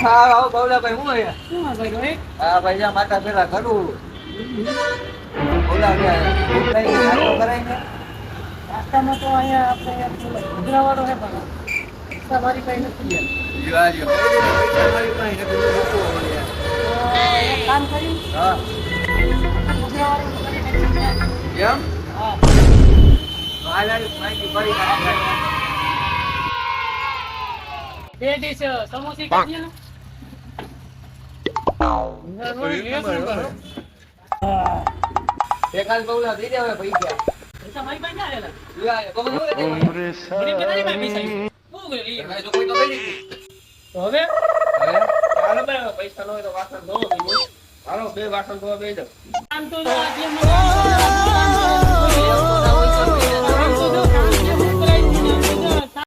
હા આવો બવલાભાઈ હું અહીંયા શું આ ભાઈ રોહિત? હા ભાઈ આ માતા પેલા કરું બોલા ભૂખ લાગી નાસ્તો કરાય ને નાસ્તામાં તો અહીંયા આપણે ગુજરાવાળો છે પણ નાસ્તા મારી કઈ નથી યાર. જીવાજો પૈસા મારી પાસે નથી મૂકવો યાર. તો એક કામ કર્યું હા ગુજરાવાળો કરીને એમ હા હાલ માહિતી પડી નાખી. બે ડીશ સમોસી કરી ને એકાદ બવલા દઈ દેવાય પૈસા પૈસા મારી પાસે ના આવેલા. જીવાજો બહુ ન દે ગરીબ કે તારી પાસે પૈસા છે? શું કરી ભાઈ તો કોઈ તો કરી દીધું તો હવે હવે હાલો બરાબર પૈસા ન હોય તો વાસણ ધોવો બીજું. હાલો બે વાસણ ધોવા બેસી જાઓ. આમ તો જો આજે મને